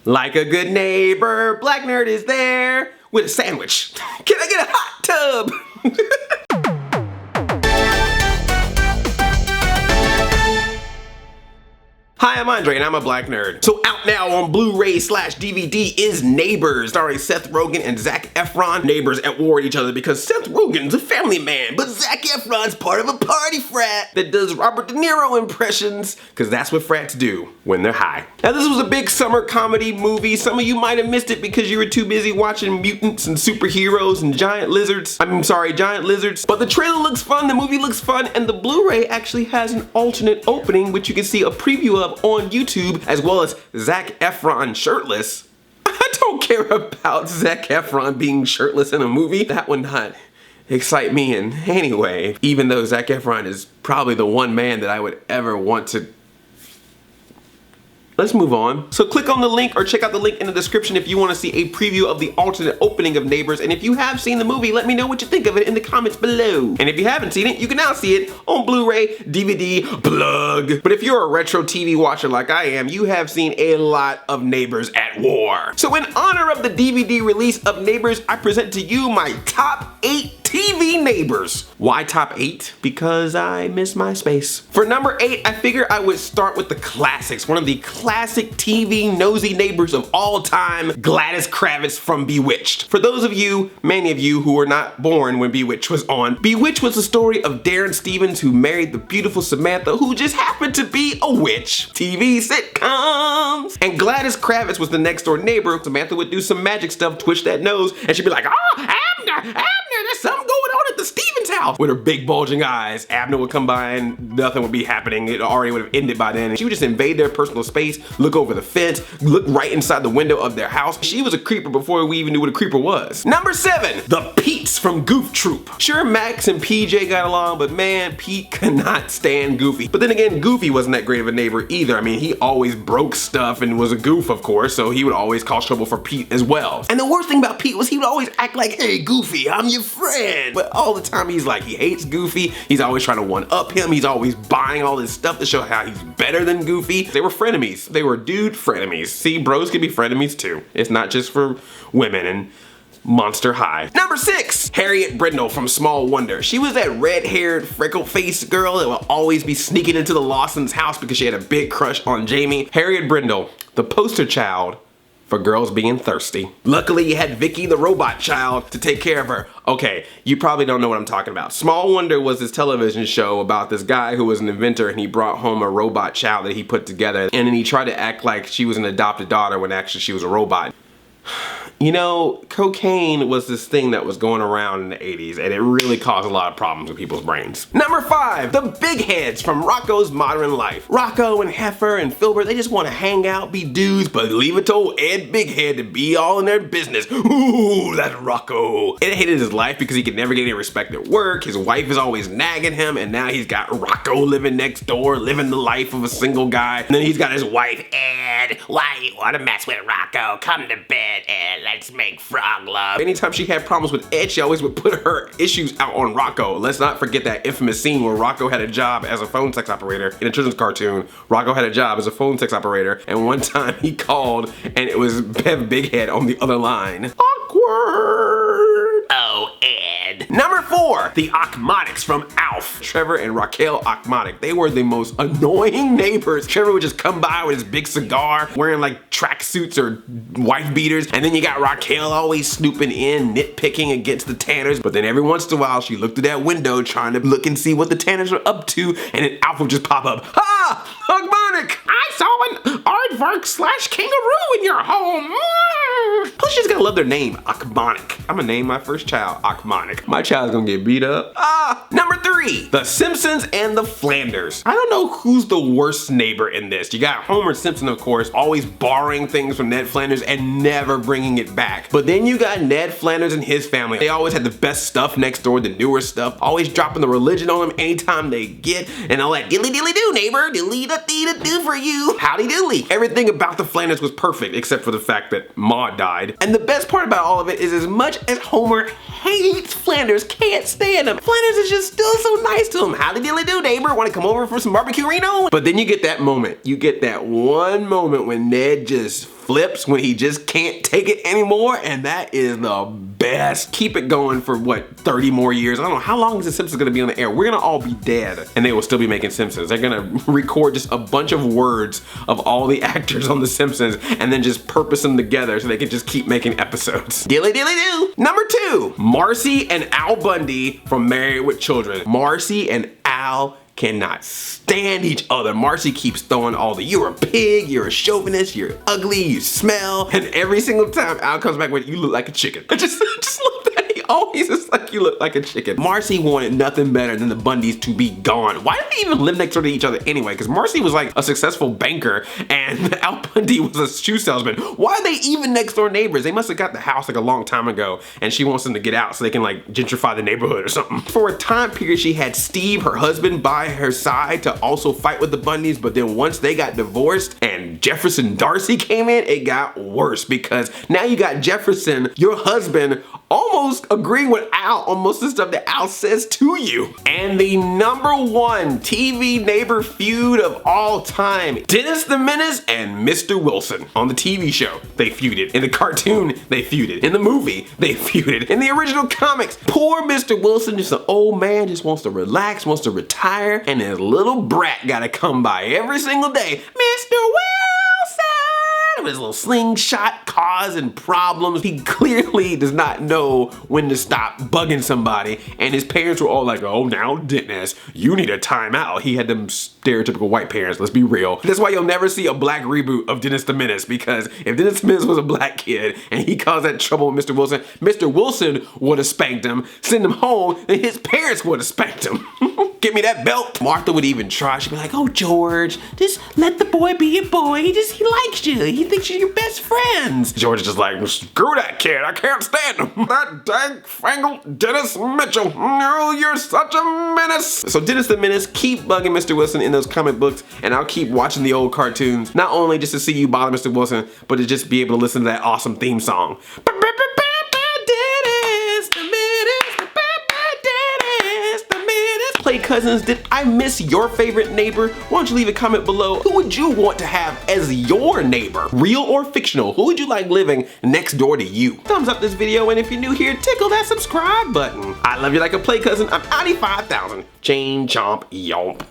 Like a good neighbor, Black Nerd is there with a sandwich. Can I get a hot tub? Hi, I'm Andre and I'm a Black Nerd. So out now on Blu-ray/DVD is Neighbors, starring Seth Rogen and Zac Efron. Neighbors at war with each other because Seth Rogen's a family man, but Zac Efron's part of a party frat that does Robert De Niro impressions, because that's what frats do when they're high. Now this was a big summer comedy movie. Some of you might have missed it because you were too busy watching mutants and superheroes and giant lizards. Giant lizards. But the trailer looks fun, the movie looks fun, and the Blu-ray actually has an alternate opening, which you can see a preview of on YouTube, as well as Zac Efron shirtless. I don't care about Zac Efron being shirtless in a movie. That would not excite me in any way, even though Zac Efron is probably the one man that I would ever want to. Let's move on. So click on the link or check out the link in the description if you want to see a preview of the alternate opening of Neighbors. And if you have seen the movie, let me know what you think of it in the comments below. And if you haven't seen it, you can now see it on Blu-ray, DVD, plug. But if you're a retro TV watcher like I am, you have seen a lot of Neighbors at war. So in honor of the DVD release of Neighbors, I present to you my top 8 TV Neighbors. Why top 8? Because I miss my space. For number 8, I figure I would start with the classics. One of the classic TV nosy neighbors of all time, Gladys Kravitz from Bewitched. For those of you, many of you who were not born when Bewitched was on, Bewitched was the story of Darren Stevens who married the beautiful Samantha who just happened to be a witch. TV sitcoms. And Gladys Kravitz was the next door neighbor. Samantha would do some magic stuff, twitch that nose, and she'd be like, "Oh, Abner, there's something going on at the Stevens house," with her big bulging eyes. Abner would come by and nothing would be happening. It already would have ended by then. She would just invade their personal space, look over the fence, look right inside the window of their house. She was a creeper before we even knew what a creeper was. Number 7, the Pete's from Goof Troop. Sure, Max and PJ got along, but man, Pete could not stand Goofy. But then again, Goofy wasn't that great of a neighbor either. I mean, he always broke stuff and was a goof, of course, so he would always cause trouble for Pete as well. And the worst thing about Pete was he would always act like, "Hey, Goofy, I'm your friend." But all the time he's like, he hates Goofy. He's always trying to one-up him. He's always buying all this stuff to show how he's better than Goofy. They were frenemies. They were dude frenemies. See, bros can be frenemies too. It's not just for women and Monster High. Number 6, Harriet Brindle from Small Wonder. She was that red-haired, freckle-faced girl that would always be sneaking into the Lawsons' house because she had a big crush on Jamie. Harriet Brindle, the poster child for girls being thirsty. Luckily, you had Vicky the robot child to take care of her. Okay, you probably don't know what I'm talking about. Small Wonder was this television show about this guy who was an inventor and he brought home a robot child that he put together, and then he tried to act like she was an adopted daughter when actually she was a robot. You know, cocaine was this thing that was going around in the 80s, and it really caused a lot of problems with people's brains. Number 5, the Big Heads from Rocko's Modern Life. Rocko and Heifer and Filbert, they just want to hang out, be dudes, but leave it to old Ed Big Head to be all in their business. Ooh, that's Rocko. Ed hated his life because he could never get any respect at work. His wife is always nagging him, and now he's got Rocko living next door, living the life of a single guy. And then he's got his wife, Ed. Why you want to mess with Rocko? Come to bed, Ed. Let's make frog love. Anytime she had problems with Ed, she always would put her issues out on Rocko. Let's not forget that infamous scene where Rocko had a job as a phone sex operator in a children's cartoon. Rocko had a job as a phone sex operator, and one time he called and it was Bev Big Head on the other line. Awkward. Oh, Ed. Number 4, the Osmotics from Alf. Trevor and Raquel Osmotic. They were the most annoying neighbors. Trevor would just come by with his big cigar, wearing like tracksuits or wife beaters, and then you got Raquel always snooping in, nitpicking against the Tanners, but then every once in a while she looked through that window trying to look and see what the Tanners were up to, and then Alf would just pop up. Ha! Osmotic! I saw an aardvark/kangaroo in your home. Plus, you just gotta love their name, Osmotic. I'm gonna name my first child Osmotic. My child's gonna get beat up. Number 3, the Simpsons and the Flanders. I don't know who's the worst neighbor in this. You got Homer Simpson, of course, always borrowing things from Ned Flanders and never bringing it back. But then you got Ned Flanders and his family. They always had the best stuff next door, the newer stuff, always dropping the religion on them anytime they get, and all that dilly dilly do, neighbor, dilly da dee da do for you. Howdy dilly. Everything about the Flanders was perfect except for the fact that Maude grandma died. And the best part about all of it is, as much as Homer hates Flanders, can't stand him, Flanders is just still so nice to him. Howdy dilly do, neighbor, want to come over for some barbecue Reno? But then you get that moment. You get that one moment when Ned just flips, when he just can't take it anymore, and that is the best. Keep it going for what, 30 more years? I don't know, how long is the Simpsons gonna be on the air? We're gonna all be dead, and they will still be making Simpsons. They're gonna record just a bunch of words of all the actors on the Simpsons and then just purpose them together so they can just keep making episodes. Dilly dilly do. Number 2, Marcy and Al Bundy from Married with Children. Marcy and Al cannot stand each other. Marcy keeps throwing all the, you're a pig, you're a chauvinist, you're ugly, you smell. And every single time Al comes back with, you look like a chicken. I just love that. He always is like, you look like a chicken. Marcy wanted nothing better than the Bundys to be gone. Why did they even live next door to each other anyway? Because Marcy was like a successful banker and Al Bundy was a shoe salesman. Why are they even next door neighbors? They must have got the house like a long time ago and she wants them to get out so they can like gentrify the neighborhood or something. For a time period, she had Steve, her husband, by her side to also fight with the Bundys, but then once they got divorced and Jefferson Darcy came in, it got worse because now you got Jefferson, your husband, almost agreeing with Al on most of the stuff that Al says to you. And the #1 TV neighbor feud of all time, Dennis the Menace and Mr. Wilson. On the TV show, they feuded. In the cartoon, they feuded. In the movie, they feuded. In the original comics, poor Mr. Wilson, just an old man, just wants to relax, wants to retire, and his little brat gotta come by every single day. Mr. Wilson! With his little slingshot causing problems. He clearly does not know when to stop bugging somebody, and his parents were all like, oh, now Dennis, you need a timeout. He had them stereotypical white parents, let's be real. That's why you'll never see a black reboot of Dennis the Menace, because if Dennis the Menace was a black kid and he caused that trouble with Mr. Wilson would have spanked him, sent him home, and his parents would have spanked him. Give me that belt. Martha would even try. She'd be like, oh, George, just let the boy be a boy. He likes you. He thinks you're your best friends. George is just like, screw that kid. I can't stand him. That dang-fangled Dennis Mitchell. No, you're such a menace. So Dennis the Menace, keep bugging Mr. Wilson in those comic books, and I'll keep watching the old cartoons. Not only just to see you bother Mr. Wilson, but to just be able to listen to that awesome theme song. Play cousins, did I miss your favorite neighbor? Why don't you leave a comment below? Who would you want to have as your neighbor? Real or fictional? Who would you like living next door to you? Thumbs up this video, and if you're new here, tickle that subscribe button. I love you like a play cousin. I'm Audi 5000. Chain chomp yomp.